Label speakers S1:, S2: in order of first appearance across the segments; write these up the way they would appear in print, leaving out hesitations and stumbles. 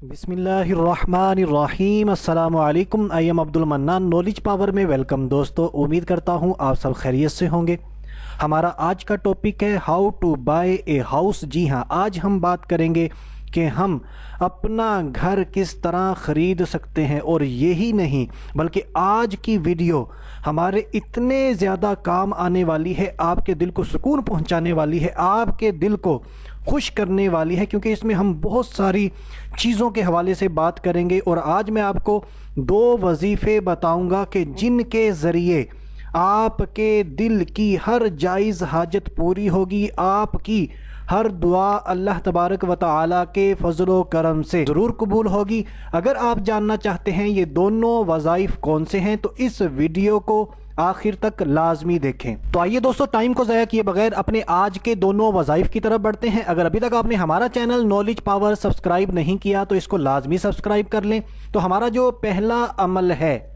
S1: बिस्मिल्लाहिर्रहमानिर्रहीम। अस्सलामु अलैकुम। I am Abdul mannan, knowledge power में वेलकम। दोस्तों, उम्मीद करता हूँ आप सब खैरियत से होंगे। हमारा आज का टॉपिक है how to buy a house. जी हाँ, आज हम बात करेंगे कि हम अपना घर किस तरह ख़रीद सकते हैं। और यही नहीं बल्कि आज की वीडियो हमारे इतने ज़्यादा काम आने वाली है, आपके दिल को सुकून पहुंचाने वाली है, आपके दिल को खुश करने वाली है, क्योंकि इसमें हम बहुत सारी चीज़ों के हवाले से बात करेंगे। और आज मैं आपको 2 वजीफ़े बताऊंगा कि जिनके ज़रिए आपके दिल की हर जायज़ हाजत पूरी होगी, आपकी हर दुआ अल्लाह तबारक व तआला के फ़ज़ल व करम से ज़रूर कबूल होगी। अगर आप जानना चाहते हैं ये दोनों वज़ाइफ कौन से हैं तो इस वीडियो को आखिर तक लाजमी देखें। तो आइए दोस्तों, टाइम को ज़ाया किए बगैर अपने आज के दोनों वज़ाइफ की तरफ बढ़ते हैं। अगर अभी तक आपने हमारा चैनल नॉलेज पावर सब्सक्राइब नहीं किया तो इसको लाजमी सब्सक्राइब कर लें। तो हमारा जो पहला अमल है,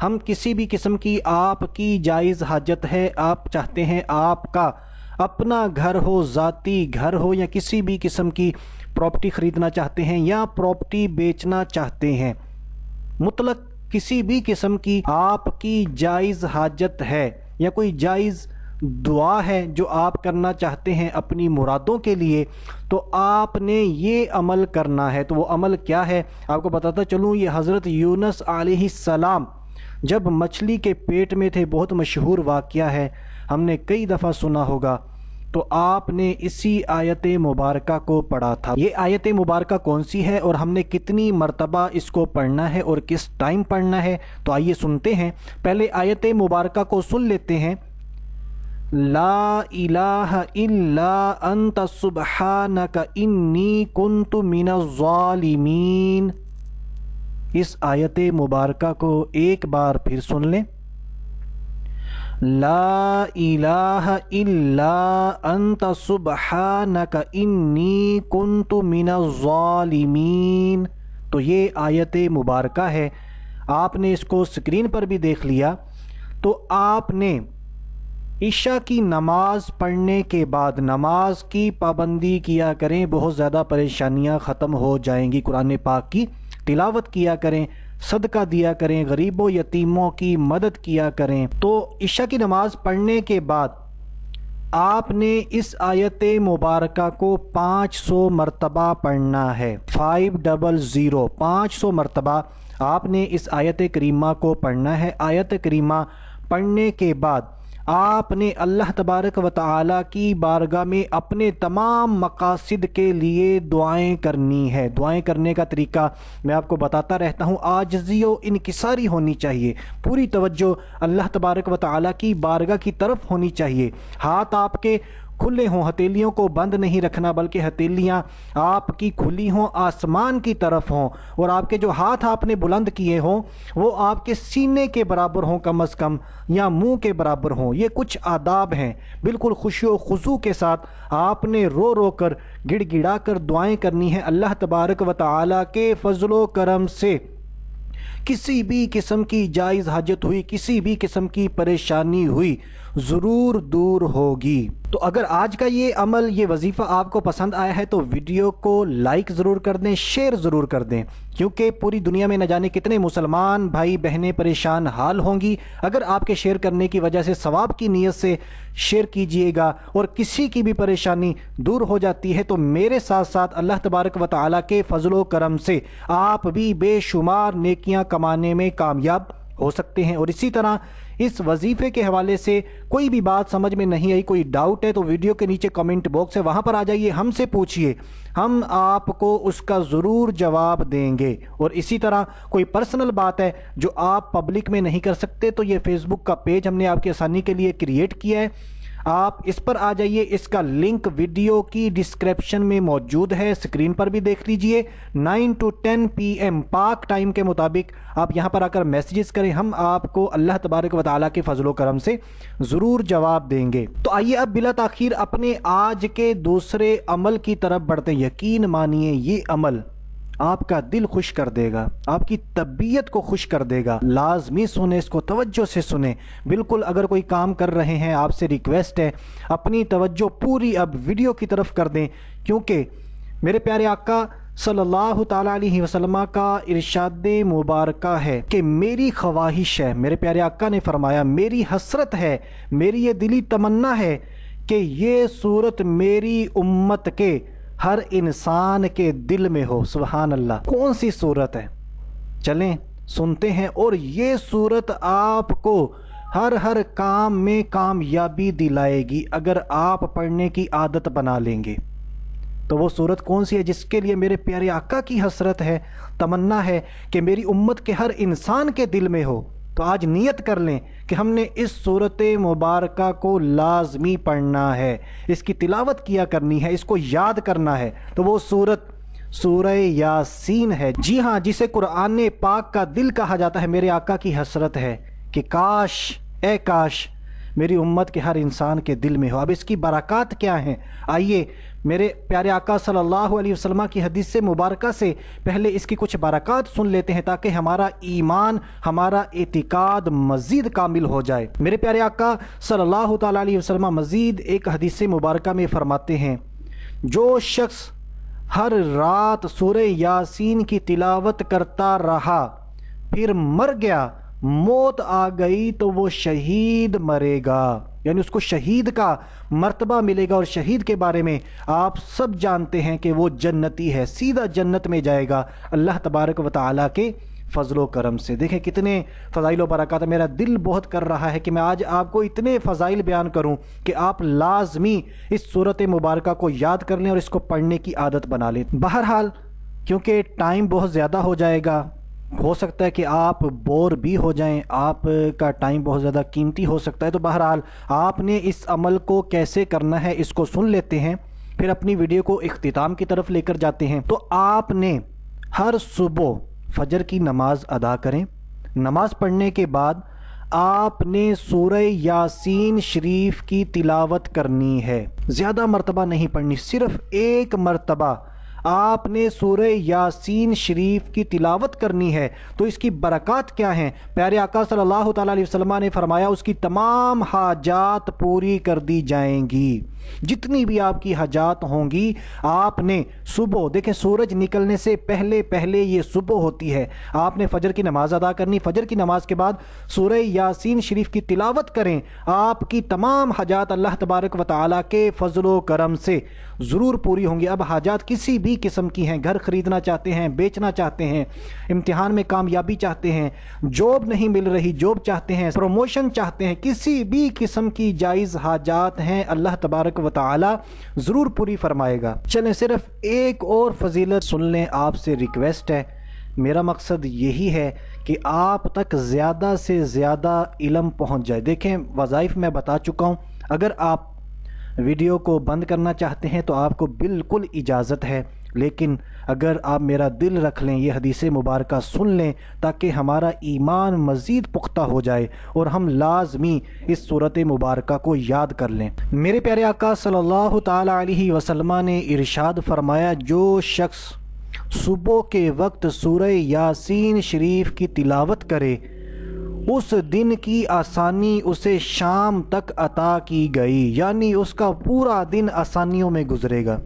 S1: हम किसी भी किस्म की आपकी जायज़ हाजत है, आप चाहते हैं आपका अपना घर हो, ज़ाती घर हो, या किसी भी किस्म की प्रॉपर्टी ख़रीदना चाहते हैं या प्रॉपर्टी बेचना चाहते हैं, मुतलक किसी भी किस्म की आपकी जायज़ हाजत है या कोई जायज़ दुआ है जो आप करना चाहते हैं अपनी मुरादों के लिए, तो आपने ये अमल करना है। तो वो अमल क्या है आपको बताता चलूँ। ये हज़रत यूनुस अलैहिस्सलाम जब मछली के पेट में थे, बहुत मशहूर वाक़या है, हमने कई दफ़ा सुना होगा। तो आपने इसी आयत मुबारका को पढ़ा था। ये आयत मुबारका कौन सी है और हमने कितनी मरतबा इसको पढ़ना है और किस टाइम पढ़ना है, तो आइए सुनते हैं। पहले आयत मुबारका को सुन लेते हैं। ला इलाहा इल्ला अंत सुब्हानका इन्नी कुन्तु मिनज़ ज़ालिमीन। इस आयत मुबारका को एक बार फिर सुन लें। ला इलाहा इल्ला अंत सुब्हानका इन्नी कुन्तु मिनज़ ज़ालिमीन। तो ये आयत मुबारका है, आपने इसको स्क्रीन पर भी देख लिया। तो आपने इशा की नमाज़ पढ़ने के बाद नमाज की पाबंदी किया करें, बहुत ज़्यादा परेशानियां ख़त्म हो जाएंगी। कुरान पाक की तिलावत किया करें, सदका दिया करें, गरीबों यतीमों की मदद किया करें। तो इशा की नमाज़ पढ़ने के बाद आपने इस आयत मुबारका को 500 मरतबा पढ़ना है। 500 500 मरतबा आपने इस आयत करीमा को पढ़ना है। आयत करीमा पढ़ने के बाद आपने अल्लाह तबारक व तआला की बारगाह में अपने तमाम मकासिद के लिए दुआएं करनी है। दुआएं करने का तरीका मैं आपको बताता रहता हूँ। आजिज़ी व इनकिसारी होनी चाहिए, पूरी तवज्जो अल्लाह तबारक व तआला की बारगाह की तरफ होनी चाहिए। हाथ आपके खुले हों, हथेलियों को बंद नहीं रखना, बल्कि हथेलियाँ आपकी खुली हों, आसमान की तरफ हों, और आपके जो हाथ आपने बुलंद किए हों वो आपके सीने के बराबर हों कम अज़ कम, या मुंह के बराबर हों। ये कुछ आदाब हैं। बिल्कुल खुशी व खुशू के साथ आपने रो रो कर, गिड़गिड़ा कर दुआएं करनी है। अल्लाह तबारक व तआला के फ़ज़ल व करम से किसी भी किस्म की जायज़ हाजत हुई, किसी भी किस्म की परेशानी हुई, ज़रूर दूर होगी। तो अगर आज का ये अमल, ये वजीफ़ा आपको पसंद आया है तो वीडियो को लाइक ज़रूर कर दें, शेयर ज़रूर कर दें, क्योंकि पूरी दुनिया में न जाने कितने मुसलमान भाई बहनें परेशान हाल होंगी। अगर आपके शेयर करने की वजह से सवाब की नीयत से शेयर कीजिएगा और किसी की भी परेशानी दूर हो जाती है, तो मेरे साथ साथ अल्लाह तबारक व तआला के फ़ज़ल व करम से आप भी बेशुमार नेकियां कमाने में कामयाब हो सकते हैं। और इसी तरह इस वजीफ़े के हवाले से कोई भी बात समझ में नहीं आई, कोई डाउट है, तो वीडियो के नीचे कमेंट बॉक्स है, वहाँ पर आ जाइए, हमसे पूछिए, हम आपको उसका ज़रूर जवाब देंगे। और इसी तरह कोई पर्सनल बात है जो आप पब्लिक में नहीं कर सकते, तो ये फेसबुक का पेज हमने आपकी आसानी के लिए क्रिएट किया है, आप इस पर आ जाइए। इसका लिंक वीडियो की डिस्क्रिप्शन में मौजूद है, स्क्रीन पर भी देख लीजिए। 9 to 10 PM पाक टाइम के मुताबिक आप यहां पर आकर मैसेजेस करें, हम आपको अल्लाह तबारक व तआला के फ़ज़ल व करम से ज़रूर जवाब देंगे। तो आइए अब बिला ताख़ीर अपने आज के दूसरे अमल की तरफ बढ़ते हैं। यकीन मानिए ये अमल आपका दिल खुश कर देगा, आपकी तबीयत को खुश कर देगा। लाजमी सुने, इसको तवज्जो से सुने। बिल्कुल अगर कोई काम कर रहे हैं, आपसे रिक्वेस्ट है अपनी तवज्जो पूरी अब वीडियो की तरफ कर दें, क्योंकि मेरे प्यारे आका सल्लल्लाहु ताला अलैहि वसल्लम का इरशाद मुबारका है कि मेरी ख्वाहिश है, मेरे प्यारे आका ने फरमाया मेरी हसरत है, मेरी ये दिली तमन्ना है कि ये सूरत मेरी उम्मत के हर इंसान के दिल में हो। सुबहान अल्लाह। कौन सी सूरत है, चलें सुनते हैं। और ये सूरत आपको हर काम में कामयाबी दिलाएगी अगर आप पढ़ने की आदत बना लेंगे। तो वो सूरत कौन सी है जिसके लिए मेरे प्यारे आका की हसरत है, तमन्ना है कि मेरी उम्मत के हर इंसान के दिल में हो। तो आज नियत कर लें कि हमने इस सूरत मुबारका को लाजमी पढ़ना है, इसकी तिलावत किया करनी है, इसको याद करना है। तो वो सूरत सूरह यासीन है। जी हाँ, जिसे कुरान पाक का दिल कहा जाता है। मेरे आका की हसरत है कि काश, ए काश मेरी उम्मत के हर इंसान के दिल में हो। अब इसकी बरक़ात क्या हैं, आइए मेरे प्यारे आका सल्लल्लाहु अलैहि वसल्लम की हदीस से मुबारका से पहले इसकी कुछ बरक़ात सुन लेते हैं ताकि हमारा ईमान, हमारा एतिकाद मज़ीद कामिल हो जाए। मेरे प्यारे आका सल्लल्लाहु ताला अलैहि वसल्लम मज़ीद एक हदीस से मुबारका में फ़रमाते हैं, जो शख्स हर रात सूरह यासीन की तिलावत करता रहा फिर मर गया, मौत आ गई तो वो शहीद मरेगा, यानी उसको शहीद का मर्तबा मिलेगा। और शहीद के बारे में आप सब जानते हैं कि वो जन्नती है, सीधा जन्नत में जाएगा अल्लाह तबारक व तआला के फ़ज़लो करम से। देखें कितने फ़ज़ाइल व बरक़ात। मेरा दिल बहुत कर रहा है कि मैं आज आपको इतने फ़ज़ाइल बयान करूं कि आप लाजमी इस सूरत मुबारका को याद कर लें और इसको पढ़ने की आदत बना लें। बहरहाल क्योंकि टाइम बहुत ज़्यादा हो जाएगा, हो सकता है कि आप बोर भी हो जाएं, आपका टाइम बहुत ज़्यादा कीमती हो सकता है। तो बहरहाल आपने इस अमल को कैसे करना है इसको सुन लेते हैं, फिर अपनी वीडियो को इख्तिताम की तरफ लेकर जाते हैं। तो आपने हर सुबह फजर की नमाज अदा करें। नमाज पढ़ने के बाद आपने सूरह यासीन शरीफ की तिलावत करनी है। ज़्यादा मर्तबा नहीं पढ़नी, सिर्फ़ एक मर्तबा आपने सूरह यासीन शरीफ की तिलावत करनी है। तो इसकी बरक़ात क्या हैं? प्यारे आका सल्लल्लाहु ताला अलैहि वसल्लम ने फरमाया उसकी तमाम हाजात पूरी कर दी जाएंगी। जितनी भी आपकी हाजात होंगी आपने सुबह, देखें सूरज निकलने से पहले पहले ये सुबह होती है, आपने फ़जर की नमाज़ अदा करनी। फ़जर की नमाज के बाद सूरह यासीन शरीफ की तिलावत करें, आपकी तमाम हाजात अल्लाह तबारक व तआला के फ़ज़लो करम से ज़रूर पूरी होंगी। अब हाजात किसी भी किस्म की हैं, घर ख़रीदना चाहते हैं, बेचना चाहते हैं, इम्तिहान में कामयाबी चाहते हैं, जॉब नहीं मिल रही, जॉब चाहते हैं, प्रमोशन चाहते हैं, किसी भी किस्म की जायज़ हाजात हैं अल्लाह तबारक व तआला ज़रूर पूरी फरमाएगा। चलें सिर्फ़ एक और फजीलत सुन लें, आपसे रिक्वेस्ट है। मेरा मकसद यही है कि आप तक ज़्यादा से ज़्यादा इल्म पहुँच जाए। देखें वज़ाइफ मैं बता चुका हूँ, अगर आप वीडियो को बंद करना चाहते हैं तो आपको बिल्कुल इजाज़त है, लेकिन अगर आप मेरा दिल रख लें, ये हदीस मुबारका सुन लें ताकि हमारा ईमान मज़ीद पुख्ता हो जाए और हम लाजमी इस सूरत मुबारका को याद कर लें। मेरे प्यारे आका सल्लल्लाहु ताला अलैहि वसल्लम ने इरशाद फरमाया, जो शख्स सुबह के वक्त सूरह यासीन शरीफ की तिलावत करे उस दिन की आसानी उसे शाम तक अता की गई, यानी उसका पूरा दिन आसानियों में गुजरेगा,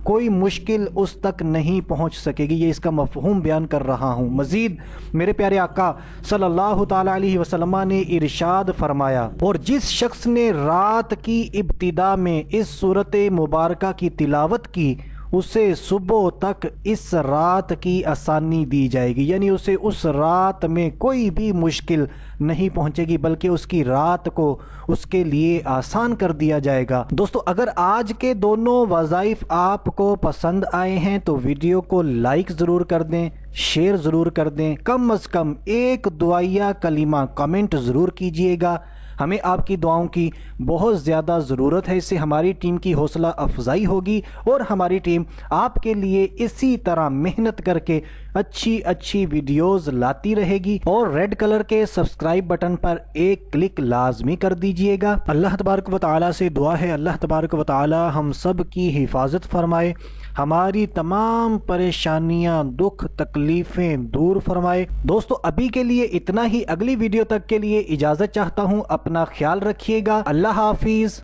S1: कोई मुश्किल उस तक नहीं पहुंच सकेगी। ये इसका मफ़हूम बयान कर रहा हूँ। मज़ीद मेरे प्यारे आका सल्लल्लाहु ताला अलैहि वसल्लम ने इरशाद फरमाया, और जिस शख्स ने रात की इब्तिदा में इस सूरत मुबारका की तिलावत की उसे सुबह तक इस रात की आसानी दी जाएगी, यानी उसे उस रात में कोई भी मुश्किल नहीं पहुंचेगी बल्कि उसकी रात को उसके लिए आसान कर दिया जाएगा। दोस्तों अगर आज के दोनों वज़ाइफ आपको पसंद आए हैं तो वीडियो को लाइक ज़रूर कर दें, शेयर ज़रूर कर दें, कम अज़ कम एक दुआया कलीमा कमेंट ज़रूर कीजिएगा। हमें आपकी दुआओं की बहुत ज़्यादा ज़रूरत है, इससे हमारी टीम की हौसला अफजाई होगी और हमारी टीम आपके लिए इसी तरह मेहनत करके अच्छी अच्छी वीडियोस लाती रहेगी। और रेड कलर के सब्सक्राइब बटन पर एक क्लिक लाजमी कर दीजिएगा। अल्लाह तबारक व तआला से दुआ है, अल्लाह तबारक व तआला हम सब की हिफाजत फरमाए, हमारी तमाम परेशानियां, दुख, तकलीफ़ें दूर फरमाए। दोस्तों अभी के लिए इतना ही, अगली वीडियो तक के लिए इजाज़त चाहता हूँ। अपना ख्याल रखिएगा। अल्लाह हाफिज़।